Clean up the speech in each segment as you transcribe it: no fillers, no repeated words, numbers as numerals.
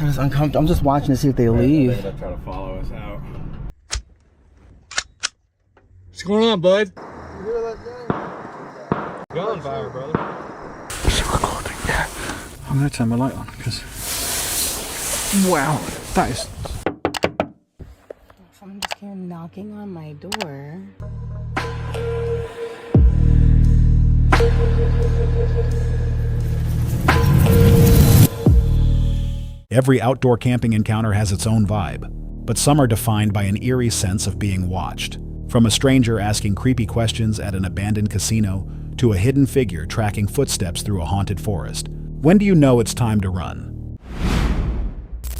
That is uncomfortable. I'm just watching to see if they leave. They're gonna try to follow us out. What's going on, bud? Go on fire, brother. Yeah. I'm gonna turn my light on because. Wow, that is. Someone just came knocking on my door. Every outdoor camping encounter has its own vibe, but some are defined by an eerie sense of being watched. From a stranger asking creepy questions at an abandoned casino to a hidden figure tracking footsteps through a haunted forest. When do you know it's time to run?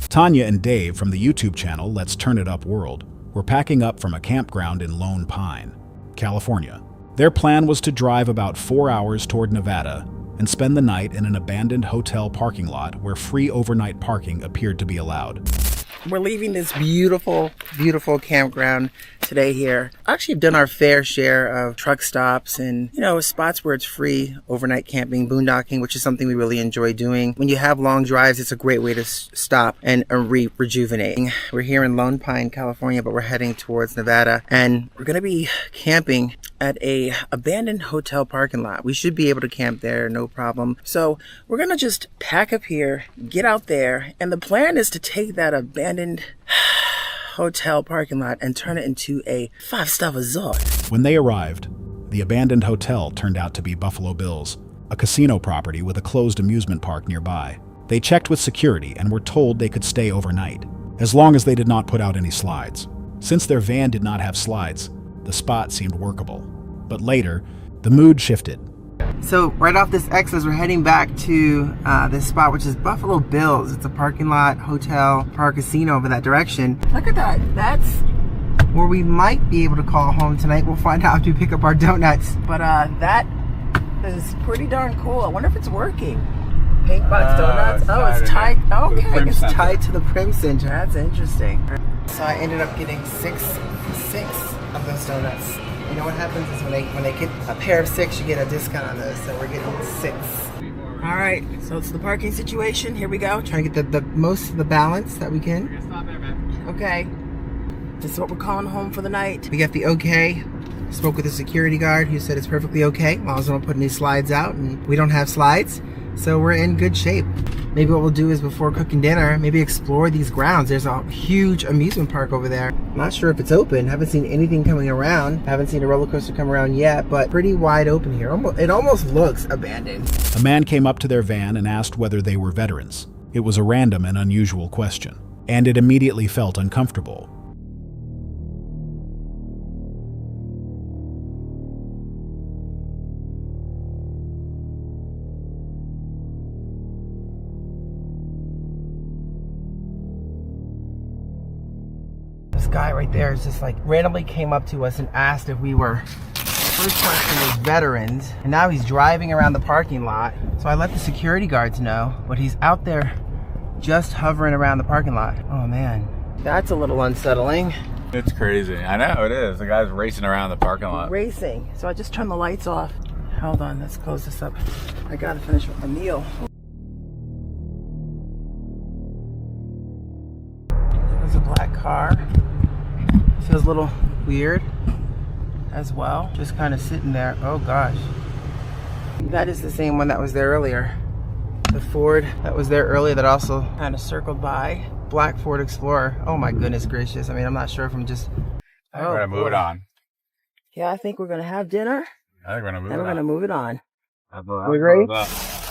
Tanya and Dave from the YouTube channel Let's Turn It Up World were packing up from a campground in Lone Pine, California. Their plan was to drive about 4 hours toward Nevada and spend the night in an abandoned hotel parking lot where free overnight parking appeared to be allowed. We're leaving this beautiful, beautiful campground today here. Actually, we've done our fair share of truck stops and, spots where it's free overnight camping, boondocking, which is something we really enjoy doing. When you have long drives, it's a great way to stop and rejuvenate. We're here in Lone Pine, California, but we're heading towards Nevada, and we're going to be camping at a abandoned hotel parking lot. We should be able to camp there, no problem. So we're going to just pack up here, get out there, and the plan is to take that abandoned hotel parking lot and turn it into a 5-star resort. When they arrived, the abandoned hotel turned out to be Buffalo Bill's, a casino property with a closed amusement park nearby. They checked with security and were told they could stay overnight, as long as they did not put out any slides. Since their van did not have slides, the spot seemed workable. But later, the mood shifted. So right off this exit, we're heading back to this spot, which is Buffalo Bill's. It's a parking lot, hotel, park, casino over that direction. Look at that. That's where we might be able to call home tonight. We'll find out after we pick up our donuts. But that is pretty darn cool. I wonder if it's working. Pink Box Donuts. Oh, it's tied. Okay, it's tied to the Prim Center. That's interesting. So I ended up getting six of those donuts. You know what happens is when they get a pair of 6, you get a discount on those. So we're getting 6. All right, so it's the parking situation. Here we go. Trying to get the most of the balance that we can. Okay, this is what we're calling home for the night. We got the okay. Spoke with the security guard who said it's perfectly okay, as long as we don't put any slides out, and we don't have slides. So we're in good shape. Maybe what we'll do is before cooking dinner, maybe explore these grounds. There's a huge amusement park over there. I'm not sure if it's open. Haven't seen anything coming around. Haven't seen a roller coaster come around yet, but pretty wide open here. It almost looks abandoned. A man came up to their van and asked whether they were veterans. It was a random and unusual question, and it immediately felt uncomfortable. This guy right there is just like randomly came up to us and asked if we were, first question was veterans, and now he's driving around the parking lot. So I let the security guards know, but he's out there just hovering around the parking lot. Oh man, that's a little unsettling. It's crazy. I know it is. The guy's racing around the parking lot. Racing. So I just turned the lights off. Hold on, let's close this up. I gotta finish with my meal. There's a black car. Feels a little weird as well. Just kind of sitting there. Oh gosh. That is the same one that was there earlier. The Ford that was there earlier that also kind of circled by. Black Ford Explorer. Oh my goodness gracious. I mean, I'm not sure if I'm just... We're gonna move it on. Yeah, I think we're gonna have dinner. I think we're gonna move it on. And we're gonna move it on. We ready?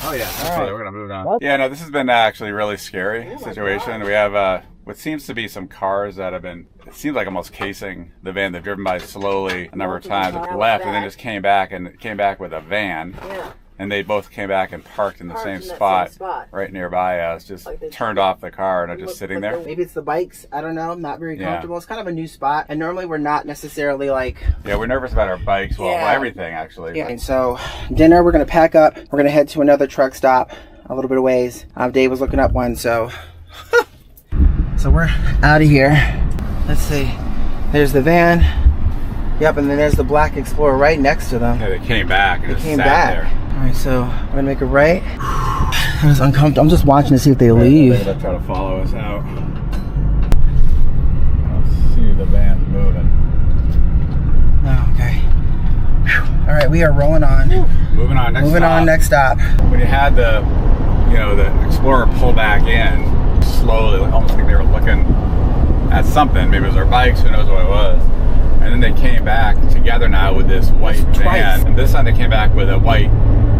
Oh yeah, right. We're gonna move it on. Yeah, no, this has been actually a really scary situation. We have what seems to be some cars that have been, it seems like almost casing the van. They've driven by slowly a number of times, left, and then just came back with a van. Yeah. And they both came back and parked in the same spot right nearby us, just like turned off the car and are just sitting there. Maybe it's the bikes, I don't know, not very comfortable. It's kind of a new spot, and normally we're not necessarily like... Yeah, we're nervous about our bikes, well, everything actually. Yeah, and so dinner, we're going to pack up, we're going to head to another truck stop a little bit of ways. Dave was looking up one, so... So we're out of here. Let's see, there's the van. Yep, and then there's the Black Explorer right next to them. Yeah, they came back and they just came sat back. there. All right, so we're gonna make a right. It was uncomfortable. I'm just watching to see if they leave. They're gonna try to follow us out. I see the van moving. Oh, okay. Whew. All right, we are rolling on. Moving on. Next stop. When you had the Explorer pull back in slowly, almost like they were looking at something. Maybe it was our bikes. Who knows what it was. And then they came back together now with this white van. And this time they came back with a white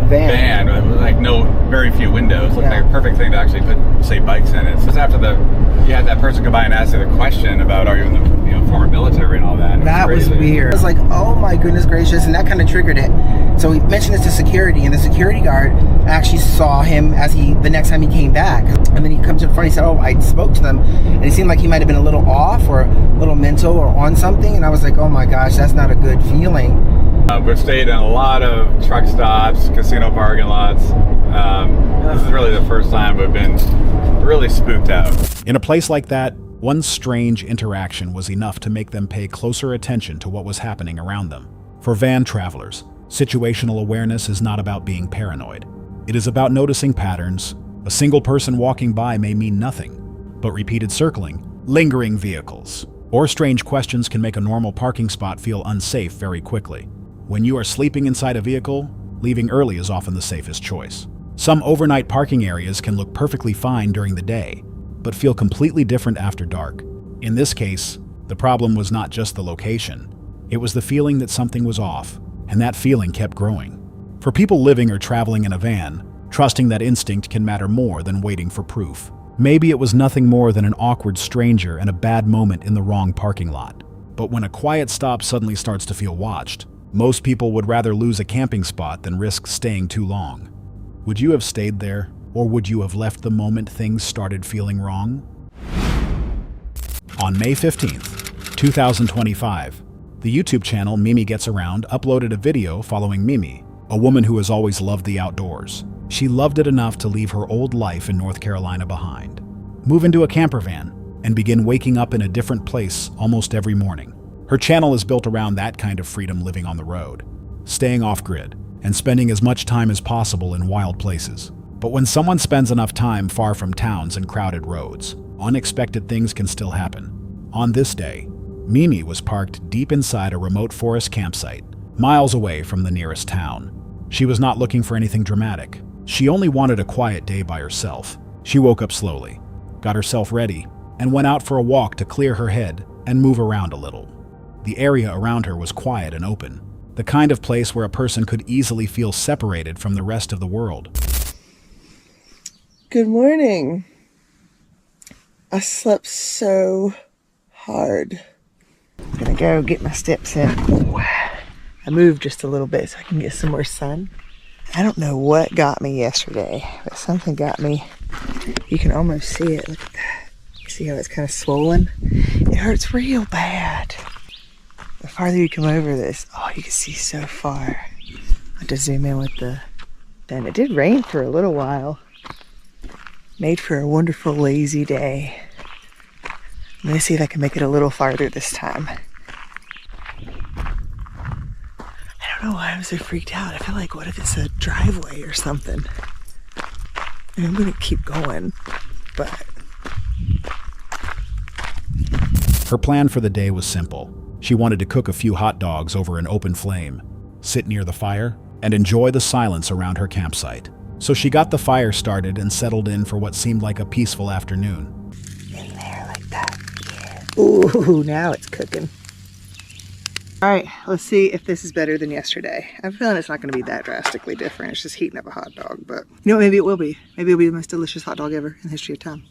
van with like very few windows. Looked like a perfect thing to actually put, say, bikes in it. So just after you had that person come by and ask you the question about, are you in the former military and all that. That was weird. I was like, oh my goodness gracious, and that kind of triggered it. So we mentioned this to security, and the security guard actually saw him as the next time he came back. And then he comes in front, he said, oh, I spoke to them, and it seemed like he might have been a little off or a little mental or on something, and I was like, oh my gosh, that's not a good feeling. We've stayed in a lot of truck stops, casino parking lots. This is really the first time we've been really spooked out. In a place like that, one strange interaction was enough to make them pay closer attention to what was happening around them. For van travelers, situational awareness is not about being paranoid. It is about noticing patterns. A single person walking by may mean nothing, but repeated circling, lingering vehicles, or strange questions can make a normal parking spot feel unsafe very quickly. When you are sleeping inside a vehicle, leaving early is often the safest choice. Some overnight parking areas can look perfectly fine during the day, but feel completely different after dark. In this case, the problem was not just the location. It was the feeling that something was off, and that feeling kept growing. For people living or traveling in a van, trusting that instinct can matter more than waiting for proof. Maybe it was nothing more than an awkward stranger and a bad moment in the wrong parking lot. But when a quiet stop suddenly starts to feel watched, most people would rather lose a camping spot than risk staying too long. Would you have stayed there, or would you have left the moment things started feeling wrong? On May 15th, 2025, the YouTube channel Mimi Gets Around uploaded a video following Mimi, a woman who has always loved the outdoors. She loved it enough to leave her old life in North Carolina behind, move into a camper van, and begin waking up in a different place almost every morning. Her channel is built around that kind of freedom living on the road, staying off-grid, and spending as much time as possible in wild places. But when someone spends enough time far from towns and crowded roads, unexpected things can still happen. On this day, Mimi was parked deep inside a remote forest campsite, miles away from the nearest town. She was not looking for anything dramatic. She only wanted a quiet day by herself. She woke up slowly, got herself ready, and went out for a walk to clear her head and move around a little. The area around her was quiet and open, the kind of place where a person could easily feel separated from the rest of the world. Good morning. I slept so hard. I'm gonna go get my steps in. I moved just a little bit so I can get some more sun. I don't know what got me yesterday, but something got me. You can almost see it. Look at that. You see how it's kind of swollen? It hurts real bad. The farther you come over this, oh, you can see so far. I have to zoom in with the... Then it did rain for a little while. Made for a wonderful lazy day. I'm gonna see if I can make it a little farther this time. I don't know why I'm so freaked out. I feel like, what if it's a driveway or something? And I'm gonna keep going, but... Her plan for the day was simple. She wanted to cook a few hot dogs over an open flame, sit near the fire, and enjoy the silence around her campsite. So she got the fire started and settled in for what seemed like a peaceful afternoon. In there like that. Yeah. Ooh, now it's cooking. All right, let's see if this is better than yesterday. I'm feeling it's not going to be that drastically different. It's just heating up a hot dog, but you know what? Maybe it will be. Maybe it'll be the most delicious hot dog ever in the history of time.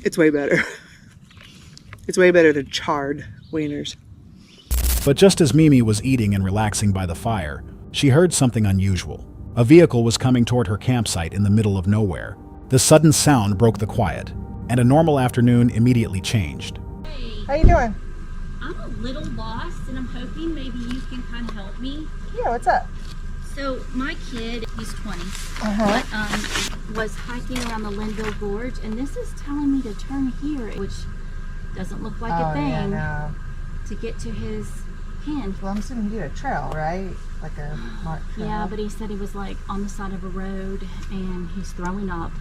It's way better. It's way better than charred wieners. But just as Mimi was eating and relaxing by the fire, she heard something unusual. A vehicle was coming toward her campsite in the middle of nowhere. The sudden sound broke the quiet, and a normal afternoon immediately changed. Hey, How you doing? I'm a little lost and I'm hoping maybe you can kind of help me. Yeah, what's up? So my kid, he's 20, but was hiking around the Linville Gorge, and this is telling me to turn here, which doesn't look like a thing, Yeah, no. to get to his pen. Well, I'm assuming you did a trail, right? Like a mark trail? Yeah, but he said he was like on the side of a road and he's throwing up.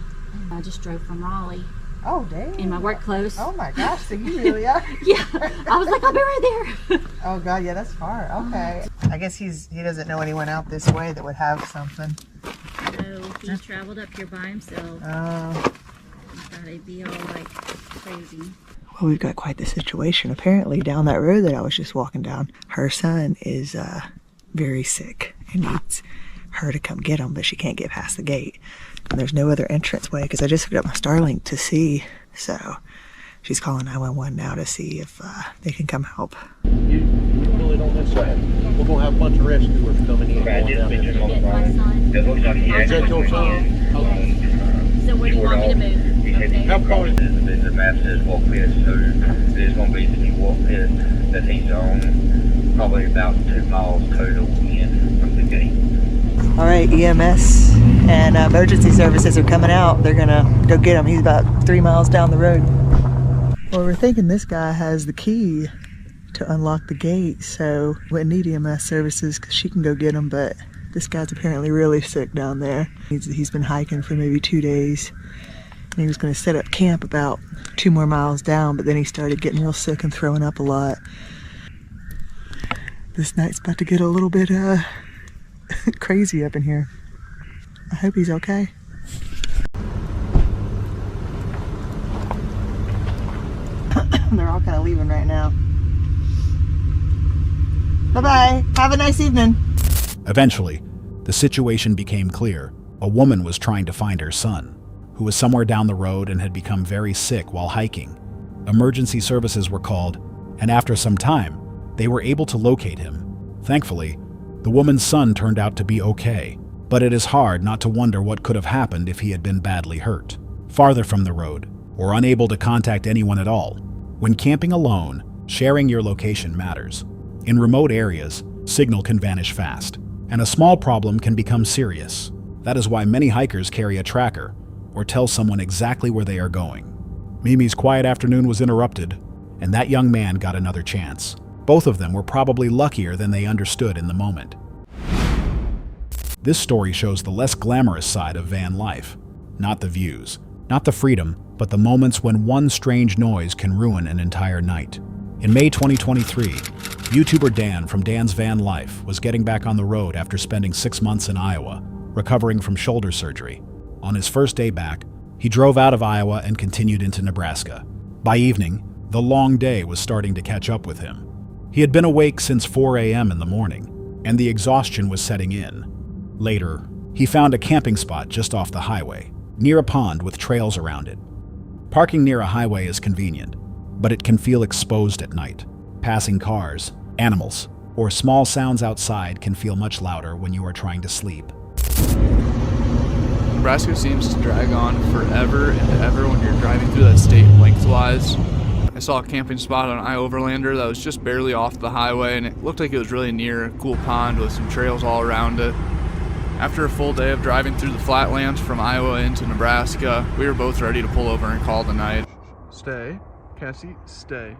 I just drove from Raleigh Oh, dang. in my work clothes. Oh my gosh, so you really are? Yeah, I was like, I'll be right there. Oh god, yeah, that's far. Okay. I guess he doesn't know anyone out this way that would have something. So he traveled up here by himself. Oh. He thought he'd be all like crazy. Well, we've got quite the situation. Apparently, down that road that I was just walking down, her son is very sick and needs her to come get him, but she can't get past the gate. And there's no other entrance way because I just hooked up my Starlink to see. So she's calling 911 now to see if they can come help. You really don't necessarily. We're going to have a bunch of rescuers coming in. My son. Is that your son? So where do you want me to move? Okay. How far is it? The map says walk pit, so there's going to be the walk pit that he's on, probably about 2 miles total in from the gate. All right, EMS and emergency services are coming out. They're gonna go get him. He's about 3 miles down the road. Well, we're thinking this guy has the key to unlock the gate, so we wouldn't need EMS services because she can go get him, but this guy's apparently really sick down there. He's been hiking for maybe 2 days. And he was gonna set up camp about 2 more miles down, but then he started getting real sick and throwing up a lot. This night's about to get a little bit crazy up in here. I hope he's okay. They're all kind of leaving right now. Bye-bye. Have a nice evening. Eventually, the situation became clear. A woman was trying to find her son, who was somewhere down the road and had become very sick while hiking. Emergency services were called, and after some time, they were able to locate him. Thankfully, the woman's son turned out to be okay, but it is hard not to wonder what could have happened if he had been badly hurt, farther from the road, or unable to contact anyone at all. When camping alone, sharing your location matters. In remote areas, signal can vanish fast, and a small problem can become serious. That is why many hikers carry a tracker or tell someone exactly where they are going. Mimi's quiet afternoon was interrupted, and that young man got another chance. Both of them were probably luckier than they understood in the moment. This story shows the less glamorous side of van life. Not the views, not the freedom, but the moments when one strange noise can ruin an entire night. In May 2023, YouTuber Dan from Dan's Van Life was getting back on the road after spending 6 months in Iowa, recovering from shoulder surgery. On his first day back, he drove out of Iowa and continued into Nebraska. By evening, the long day was starting to catch up with him. He had been awake since 4 a.m. in the morning, and the exhaustion was setting in. Later, he found a camping spot just off the highway, near a pond with trails around it. Parking near a highway is convenient, but it can feel exposed at night. Passing cars, animals, or small sounds outside can feel much louder when you are trying to sleep. Nebraska seems to drag on forever and ever when you're driving through that state lengthwise. I saw a camping spot on iOverlander that was just barely off the highway, and it looked like it was really near a cool pond with some trails all around it. After a full day of driving through the flatlands from Iowa into Nebraska, we were both ready to pull over and call the night. Stay. Cassie, stay.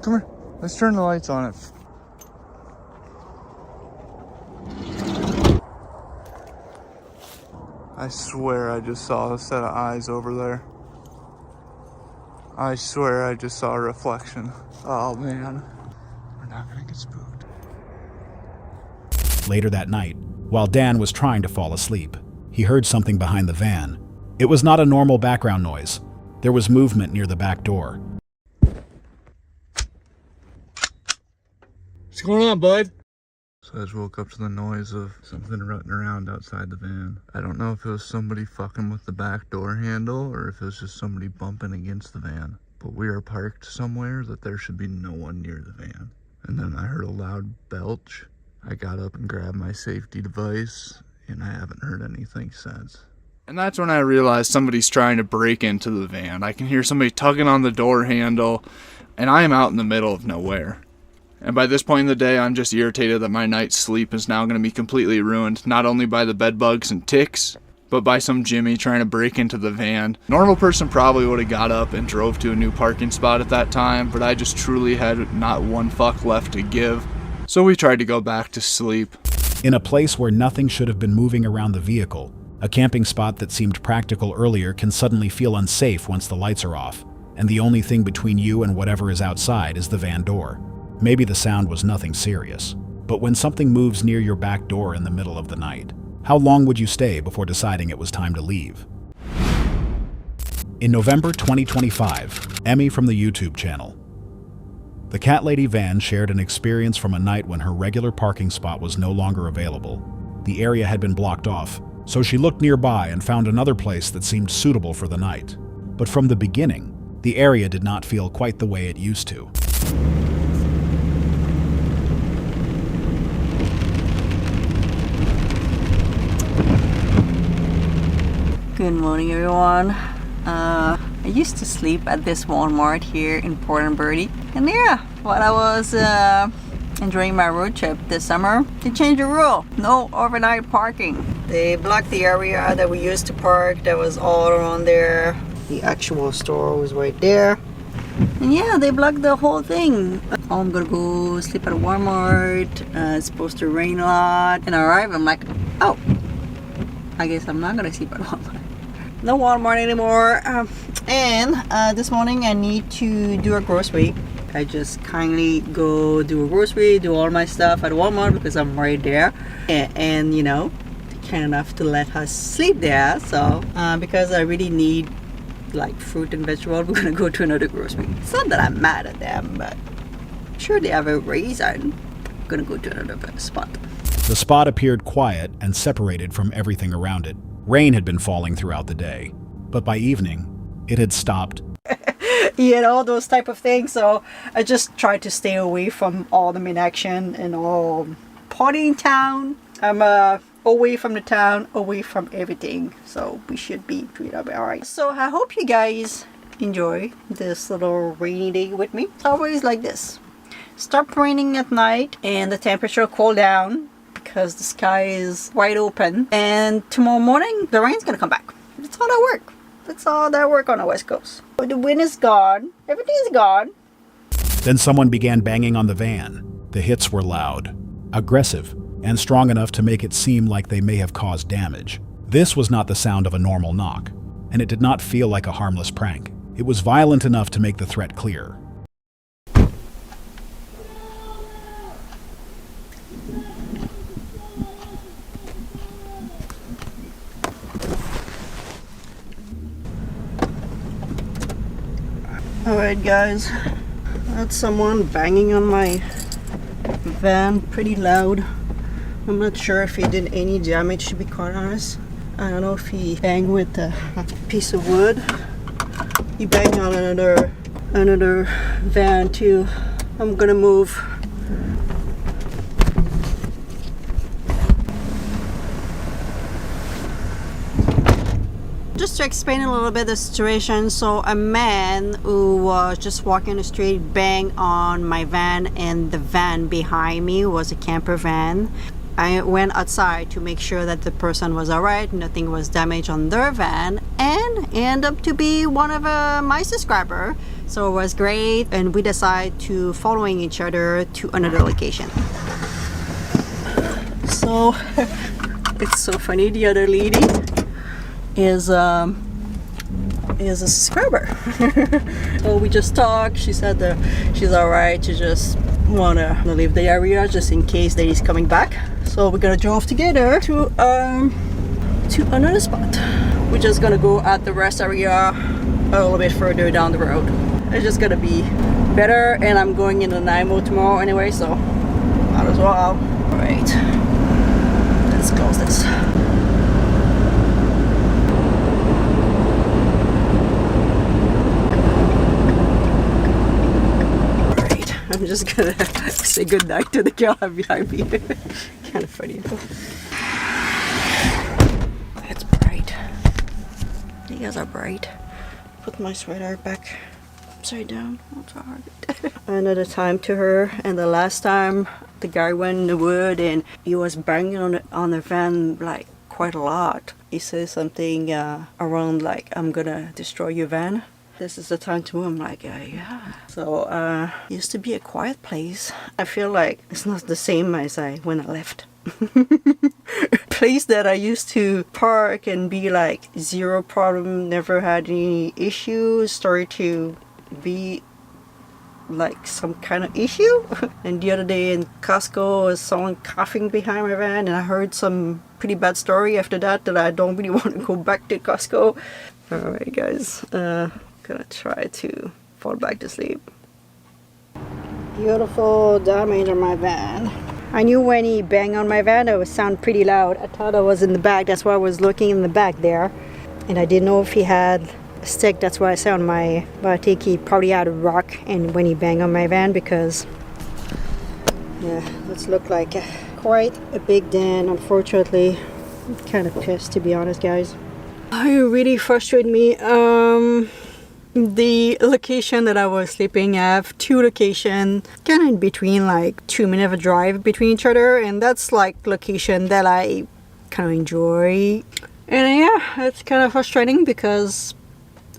Come here. Let's turn the lights on it. I swear I just saw a set of eyes over there. I swear I just saw a reflection. Oh man, we're not gonna get spooked. Later that night, while Dan was trying to fall asleep, he heard something behind the van. It was not a normal background noise. There was movement near the back door. What's going on, bud? So I just woke up to the noise of something rutting around outside the van. I don't know if it was somebody fucking with the back door handle or if it was just somebody bumping against the van. But we are parked somewhere that there should be no one near the van. And then I heard a loud belch. I got up and grabbed my safety device, and I haven't heard anything since. And that's when I realized somebody's trying to break into the van. I can hear somebody tugging on the door handle, and I am out in the middle of nowhere. And by this point in the day, I'm just irritated that my night's sleep is now going to be completely ruined, not only by the bed bugs and ticks, but by some Jimmy trying to break into the van. Normal person probably would have got up and drove to a new parking spot at that time, but I just truly had not one fuck left to give. So we tried to go back to sleep. In a place where nothing should have been moving around the vehicle, a camping spot that seemed practical earlier can suddenly feel unsafe once the lights are off, and the only thing between you and whatever is outside is the van door. Maybe the sound was nothing serious, but when something moves near your back door in the middle of the night, how long would you stay before deciding it was time to leave? In November 2025, Emmy from the YouTube channel. The Cat Lady van shared an experience from a night when her regular parking spot was no longer available. The area had been blocked off, so she looked nearby and found another place that seemed suitable for the night. But from the beginning, the area did not feel quite the way it used to. Good morning, everyone. I used to sleep at this Walmart here in Port and Birdie. And yeah, while I was enjoying my road trip this summer, they changed the rule. No overnight parking. They blocked the area that we used to park. That was all around there. The actual store was right there. And yeah, they blocked the whole thing. Oh, I'm gonna go sleep at Walmart. It's supposed to rain a lot. And I arrive, I'm like, oh, I guess I'm not gonna sleep at Walmart. No Walmart anymore. And this morning I need to do a grocery. I just kindly go do a grocery, do all my stuff at Walmart because I'm right there. And you know, they're kind enough to let us sleep there. So because I really need like fruit and vegetable, we're gonna go to another grocery. It's not that I'm mad at them, but I'm sure they have a reason. I'm gonna go to another spot. The spot appeared quiet and separated from everything around it. Rain had been falling throughout the day, but by evening, it had stopped. You know, those type of things. So I just try to stay away from all the main action and all party in town. I'm away from the town, away from everything. So we should be treated alright. So I hope you guys enjoy this little rainy day with me. It's always like this. Stop raining at night and the temperature cool down because the sky is wide open. And tomorrow morning, the rain's gonna come back. That's all that work. That's all that work on the West Coast. The wind is gone. Everything's gone. Then someone began banging on the van. The hits were loud, aggressive, and strong enough to make it seem like they may have caused damage. This was not the sound of a normal knock, and it did not feel like a harmless prank. It was violent enough to make the threat clear. Alright guys, that's someone banging on my van pretty loud. I'm not sure if he did any damage, to be quite honest. I don't know if he banged with a piece of wood. He banged on another van too. I'm gonna move. Just to explain a little bit the situation, so a man who was just walking the street banged on my van, and the van behind me was a camper van. I went outside to make sure that the person was alright, nothing was damaged on their van, and it ended up to be one of my subscribers. So it was great, and we decided to following each other to another location. So it's so funny, the other lady is a subscriber. So we just talked. She said that she's alright. She just wanna leave the area just in case that he's coming back. So we're gonna drive together to another spot. We're just gonna go at the rest area a little bit further down the road. It's just gonna be better, and I'm going into Nanaimo tomorrow anyway, so might as well. Alright, let's close this. I'm just gonna say goodnight to the girl behind me. Kind of funny though. It's bright. You guys are bright. Put my sweater back upside down. It's hard. Another time to her, and the last time the guy went in the wood and he was banging on the van like quite a lot. He says something around like, I'm gonna destroy your van. This is the time to move. I'm like, yeah. So, used to be a quiet place. I feel like it's not the same as when I left. Place that I used to park and be like zero problem, never had any issues, started to be like some kind of issue. And the other day in Costco was someone coughing behind my van, and I heard some pretty bad story after that I don't really want to go back to Costco. Alright guys, gonna try to fall back to sleep. Beautiful damage on my van. I knew when he banged on my van it would sound pretty loud. I thought I was in the back, that's why I was looking in the back there. And I didn't know if he had a stick, that's why I said on my, but I think he probably had a rock and when he banged on my van, because yeah, this looked like quite a big dent. Unfortunately, I'm kind of pissed to be honest guys. It really frustrated me. The location that I was sleeping, I have two locations kind of in between, like 2 minutes of a drive between each other, and that's like location that I kind of enjoy. And yeah, it's kind of frustrating because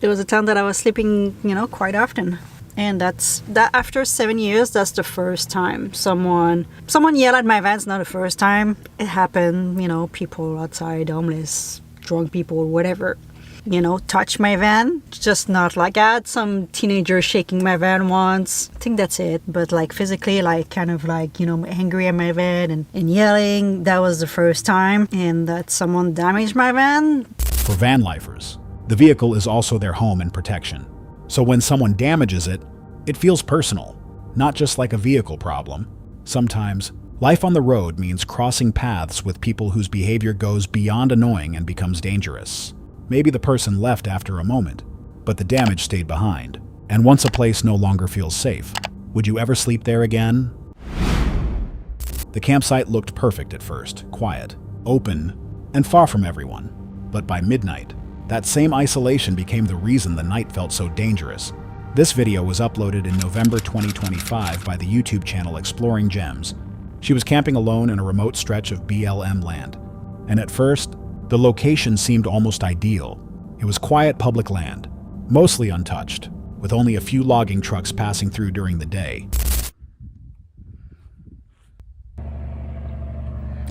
it was a town that I was sleeping, you know, quite often. And that after 7 years, that's the first time someone yelled at my van. It's not the first time it happened. You know, people outside, homeless, drunk people, whatever, you know, touch my van. Just not like I had some teenager shaking my van once. I think that's it. But like physically, like kind of like, you know, angry at my van and yelling, that was the first time. And that someone damaged my van. For van lifers, the vehicle is also their home and protection. So when someone damages it, it feels personal, not just like a vehicle problem. Sometimes, life on the road means crossing paths with people whose behavior goes beyond annoying and becomes dangerous. Maybe the person left after a moment, but the damage stayed behind. And once a place no longer feels safe, would you ever sleep there again? The campsite looked perfect at first, quiet, open, and far from everyone. But by midnight, that same isolation became the reason the night felt so dangerous. This video was uploaded in November 2025 by the YouTube channel Exploring Gems. She was camping alone in a remote stretch of BLM land. And at first, the location seemed almost ideal. It was quiet public land, mostly untouched, with only a few logging trucks passing through during the day.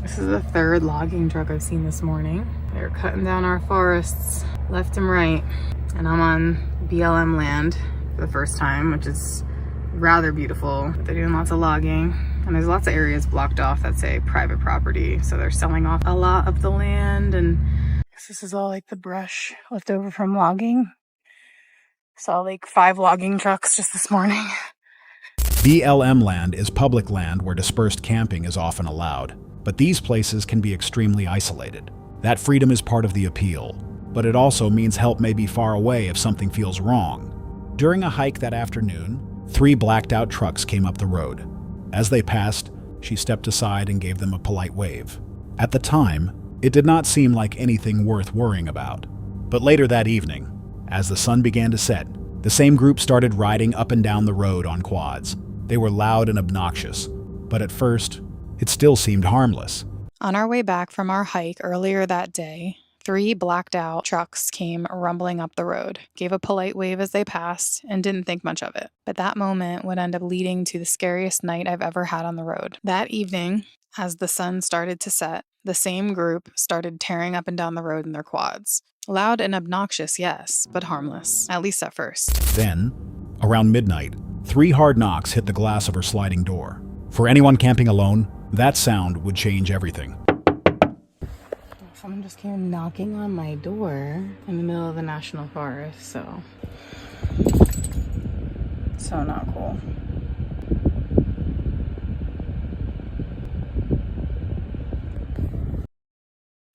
This is the third logging truck I've seen this morning. They're cutting down our forests left and right. And I'm on BLM land for the first time, which is rather beautiful. They're doing lots of logging. And there's lots of areas blocked off that say private property. So they're selling off a lot of the land. And this is all like the brush left over from logging. Saw like 5 logging trucks just this morning. BLM land is public land where dispersed camping is often allowed. But these places can be extremely isolated. That freedom is part of the appeal, but it also means help may be far away if something feels wrong. During a hike that afternoon, 3 blacked-out trucks came up the road. As they passed, she stepped aside and gave them a polite wave. At the time, it did not seem like anything worth worrying about. But later that evening, as the sun began to set, the same group started riding up and down the road on quads. They were loud and obnoxious, but at first, it still seemed harmless. On our way back from our hike earlier that day, 3 blacked out trucks came rumbling up the road, gave a polite wave as they passed, and didn't think much of it. But that moment would end up leading to the scariest night I've ever had on the road. That evening, as the sun started to set, the same group started tearing up and down the road in their quads. Loud and obnoxious, yes, but harmless, at least at first. Then, around midnight, 3 hard knocks hit the glass of her sliding door. For anyone camping alone, that sound would change everything. Someone just came knocking on my door in the middle of the national forest, so not cool.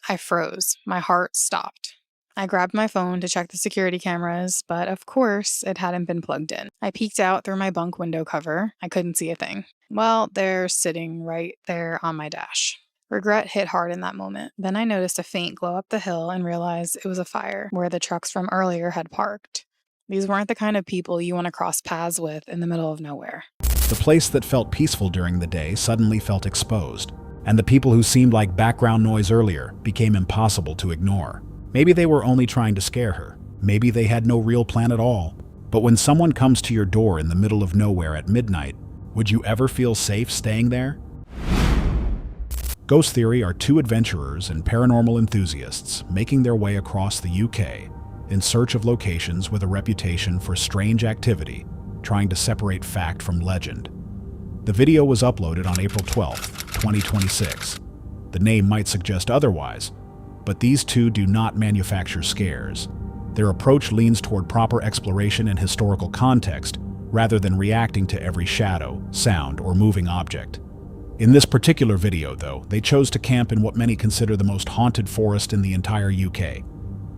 I froze. My heart stopped. I grabbed my phone to check the security cameras, but of course it hadn't been plugged in. I peeked out through my bunk window cover. I couldn't see a thing. Well, they're sitting right there on my dash. Regret hit hard in that moment. Then I noticed a faint glow up the hill and realized it was a fire where the trucks from earlier had parked. These weren't the kind of people you want to cross paths with in the middle of nowhere. The place that felt peaceful during the day suddenly felt exposed. And the people who seemed like background noise earlier became impossible to ignore. Maybe they were only trying to scare her. Maybe they had no real plan at all. But when someone comes to your door in the middle of nowhere at midnight, would you ever feel safe staying there? Ghost Theory are two adventurers and paranormal enthusiasts making their way across the UK in search of locations with a reputation for strange activity, trying to separate fact from legend. The video was uploaded on April 12, 2026. The name might suggest otherwise, but these two do not manufacture scares. Their approach leans toward proper exploration and historical context, rather than reacting to every shadow, sound, or moving object. In this particular video, though, they chose to camp in what many consider the most haunted forest in the entire UK.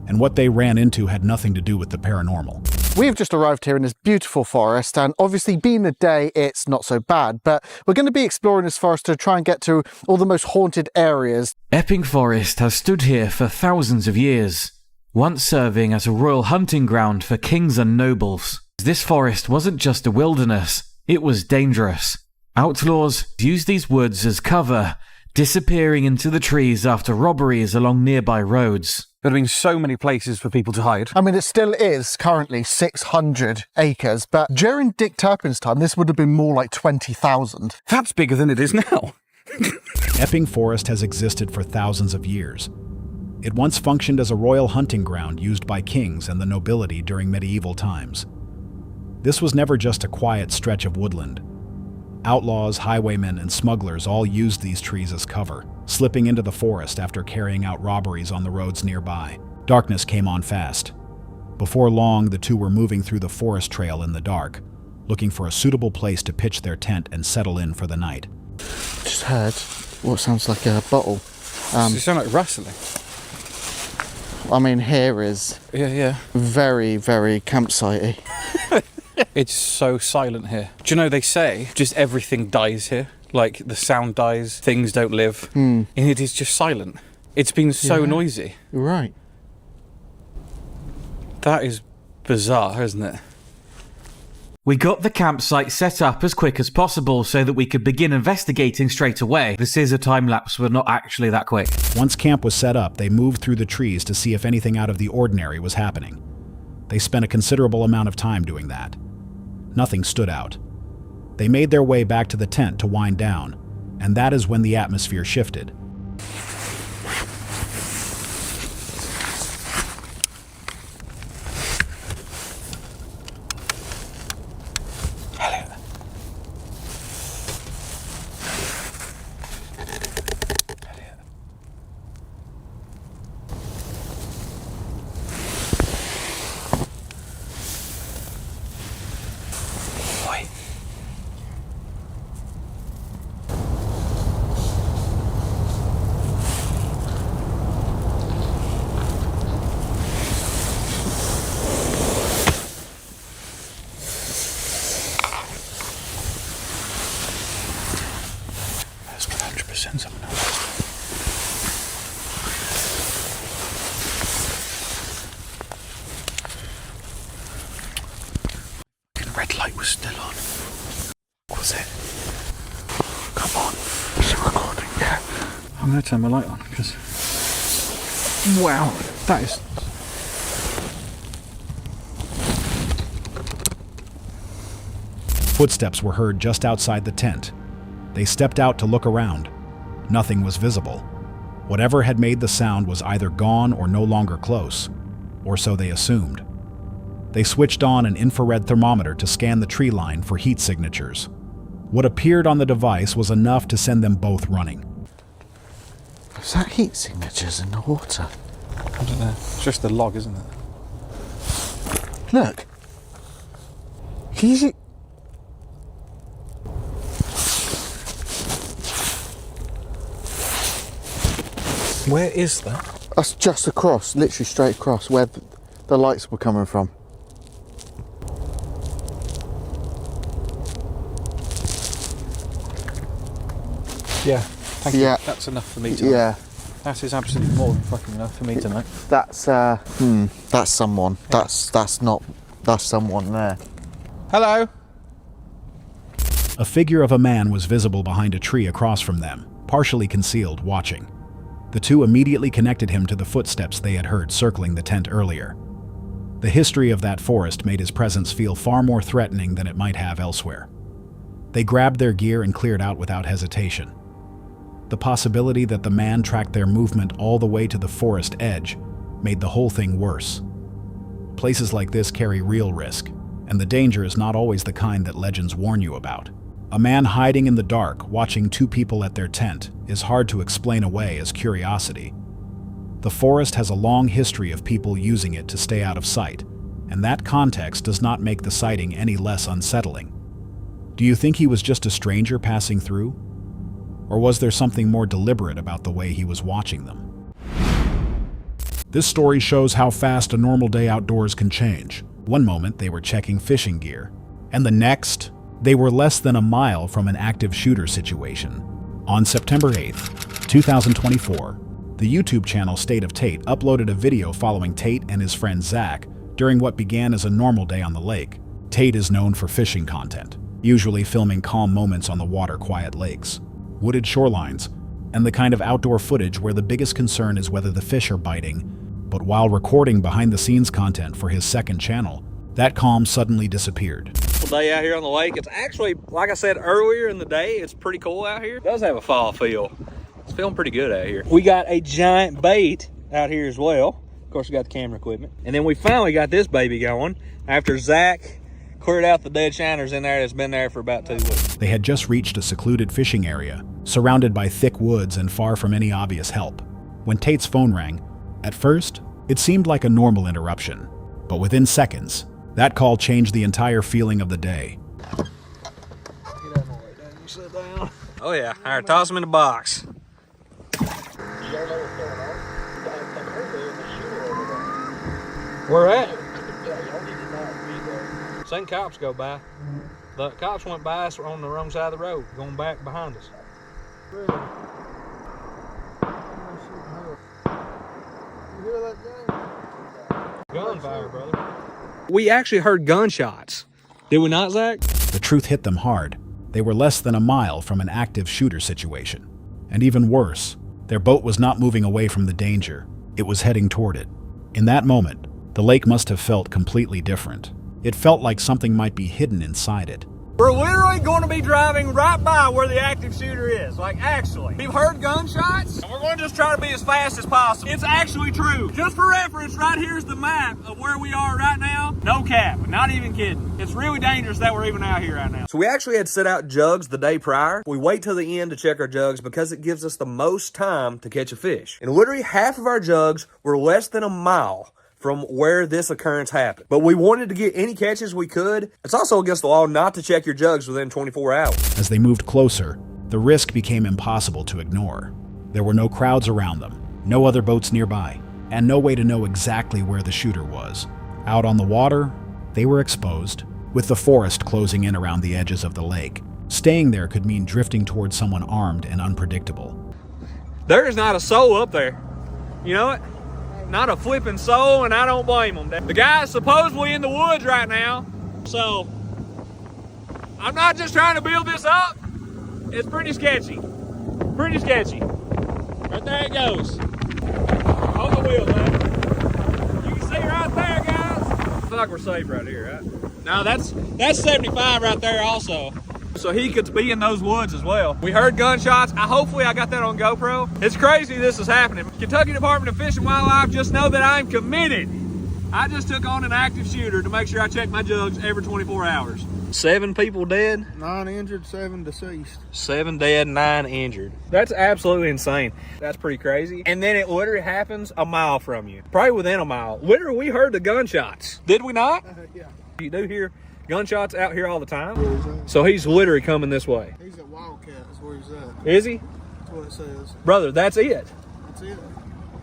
And what they ran into had nothing to do with the paranormal. We've just arrived here in this beautiful forest, and obviously being the day, it's not so bad, but we're going to be exploring this forest to try and get to all the most haunted areas. Epping Forest has stood here for thousands of years, once serving as a royal hunting ground for kings and nobles. This forest wasn't just a wilderness, it was dangerous. Outlaws used these woods as cover, disappearing into the trees after robberies along nearby roads. There have been so many places for people to hide. I mean, it still is currently 600 acres, but during Dick Turpin's time, this would have been more like 20,000. That's bigger than it is now. Epping Forest has existed for thousands of years. It once functioned as a royal hunting ground used by kings and the nobility during medieval times. This was never just a quiet stretch of woodland. Outlaws, highwaymen, and smugglers all used these trees as cover, slipping into the forest after carrying out robberies on the roads nearby. Darkness came on fast. Before long, the two were moving through the forest trail in the dark, looking for a suitable place to pitch their tent and settle in for the night. Just heard what sounds like a bottle. Does it sound like rustling? I mean, here is very, very campsite-y. It's so silent here. Do you know they say just everything dies here? Like the sound dies, things don't live. And it is just silent. It's been so noisy. Right. That is bizarre, isn't it? We got the campsite set up as quick as possible so that we could begin investigating straight away. This is a time lapse, but not actually that quick. Once camp was set up, they moved through the trees to see if anything out of the ordinary was happening. They spent a considerable amount of time doing that. Nothing stood out. They made their way back to the tent to wind down, and that is when the atmosphere shifted. Red light was still on. Was it? Come on. Is it recording? Yeah. I'm going to turn my light on because... Wow. That is... Footsteps were heard just outside the tent. They stepped out to look around. Nothing was visible. Whatever had made the sound was either gone or no longer close, or so they assumed. They switched on an infrared thermometer to scan the tree line for heat signatures. What appeared on the device was enough to send them both running. Is that heat signatures in the water? I don't know. It's just the log, isn't it? Look. Can you see? Where is that? That's just across, literally straight across where the lights were coming from. Yeah, thank you. That's enough for me tonight. Yeah. That is absolutely more than fucking enough for me tonight. That's someone. Yeah. That's someone there. Hello? A figure of a man was visible behind a tree across from them. partially concealed, watching. The two immediately connected him to the footsteps they had heard circling the tent earlier. The history of that forest made his presence feel far more threatening than it might have elsewhere. They grabbed their gear and cleared out without hesitation. The possibility that the man tracked their movement all the way to the forest edge made the whole thing worse. Places like this carry real risk, and the danger is not always the kind that legends warn you about. A man hiding in the dark, watching two people at their tent, is hard to explain away as curiosity. The forest has a long history of people using it to stay out of sight, and that context does not make the sighting any less unsettling. Do you think he was just a stranger passing through? Or was there something more deliberate about the way he was watching them? This story shows how fast a normal day outdoors can change. One moment they were checking fishing gear, and the next, they were less than a mile from an active shooter situation. On September 8th, 2024, the YouTube channel State of Tate uploaded a video following Tate and his friend Zach during what began as a normal day on the lake. Tate is known for fishing content, usually filming calm moments on the water-quiet lakes, wooded shorelines, and the kind of outdoor footage where the biggest concern is whether the fish are biting. But while recording behind-the-scenes content for his second channel, that calm suddenly disappeared. Day out here on the lake. It's actually, like I said earlier in the day, it's pretty cool out here. It does have a fall feel. It's feeling pretty good out here. We got a giant bait out here as well. Of course, we got the camera equipment. And then we finally got this baby going after Zach cleared out the dead shiners in there that's been there for about 2 weeks. They had just reached a secluded fishing area, surrounded by thick woods and far from any obvious help, when Tate's phone rang. At first, it seemed like a normal interruption, but within seconds, that call changed the entire feeling of the day. Oh yeah, all right, toss him in the box. Where at? Seen cops go by. The cops went by us on the wrong side of the road, going back behind us. Gunfire, brother. We actually heard gunshots. Did we not, Zach? The truth hit them hard. They were less than a mile from an active shooter situation. And even worse, their boat was not moving away from the danger. It was heading toward it. In that moment, the lake must have felt completely different. It felt like something might be hidden inside it. We're literally going to be driving right by where the active shooter is. Like, actually. We've heard gunshots, and we're going to just try to be as fast as possible. It's actually true. Just for reference, right here's the map of where we are right now. No cap, not even kidding. It's really dangerous that we're even out here right now. So we actually had set out jugs the day prior. We wait till the end to check our jugs because it gives us the most time to catch a fish. And literally half of our jugs were less than a mile from where this occurrence happened. But we wanted to get any catches we could. It's also against the law not to check your jugs within 24 hours. As they moved closer, the risk became impossible to ignore. There were no crowds around them, no other boats nearby, and no way to know exactly where the shooter was. Out on the water, they were exposed, with the forest closing in around the edges of the lake. Staying there could mean drifting towards someone armed and unpredictable. There is not a soul up there. You know it? Not a flipping soul, and I don't blame them. The guy's supposedly in the woods right now, so I'm not just trying to build this up. It's pretty sketchy. Pretty sketchy. Right there it goes. On the wheel, man. You can see right there, guys. I feel like we're safe right here, right? Now that's 75 right there also. So he could be in those woods as well. We heard gunshots. Hopefully I got that on GoPro. It's crazy this is happening. Kentucky Department of Fish and Wildlife, just know that I'm committed. I just took on an active shooter to make sure I check my jugs every 24 hours. 7 people dead. 9 injured, 7 deceased. 7 dead, 9 injured. That's absolutely insane. That's pretty crazy. And then it literally happens a mile from you. Probably within a mile. Literally, we heard the gunshots. Did we not? Yeah. You do hear gunshots out here all the time? So he's literally coming this way. He's at Wildcat, is where he's at. Is he? That's what it says. Brother, that's it. That's it.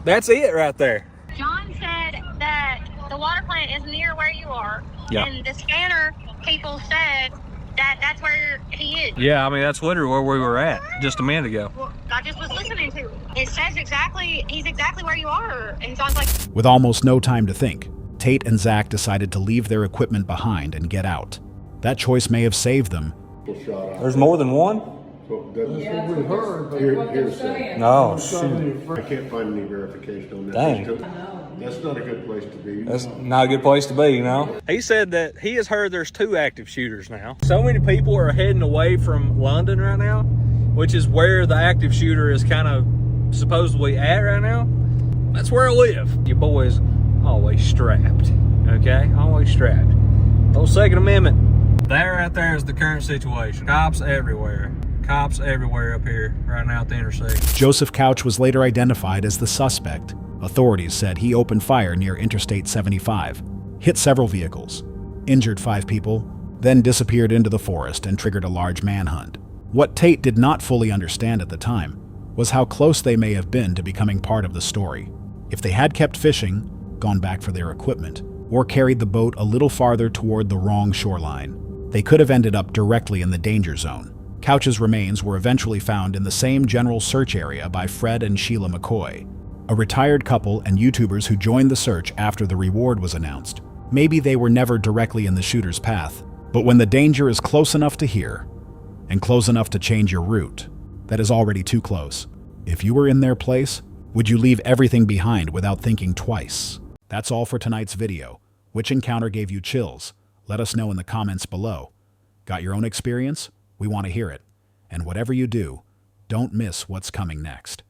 That's it right there. John said that the water plant is near where you are. Yeah. And the scanner people said that that's where he is. Yeah, I mean, that's literally where we were at just a minute ago. Well, I just was listening to it. It says he's exactly where you are. And John's like... With almost no time to think, Tate and Zach decided to leave their equipment behind and get out. That choice may have saved them. There's more than one? That's what we heard, but hearsay. No, shoot. I can't find any verification on that. Dang. That's not a good place to be. That's not a good place to be, you know? He said that he has heard there's 2 active shooters now. So many people are heading away from London right now, which is where the active shooter is kind of supposedly at right now. That's where I live. Your boy's always strapped, okay? Always strapped. Those Second Amendment. That right there is the current situation. Cops everywhere. Cops everywhere up here right now at the intersection. Joseph Couch was later identified as the suspect. Authorities said he opened fire near Interstate 75, hit several vehicles, injured 5 people, then disappeared into the forest and triggered a large manhunt. What Tate did not fully understand at the time was how close they may have been to becoming part of the story. If they had kept fishing, gone back for their equipment, or carried the boat a little farther toward the wrong shoreline, they could have ended up directly in the danger zone. Couch's remains were eventually found in the same general search area by Fred and Sheila McCoy, a retired couple and YouTubers who joined the search after the reward was announced. Maybe they were never directly in the shooter's path, but when the danger is close enough to hear, and close enough to change your route, that is already too close. If you were in their place, would you leave everything behind without thinking twice? That's all for tonight's video. Which encounter gave you chills? Let us know in the comments below. Got your own experience? We want to hear it. And whatever you do, don't miss what's coming next.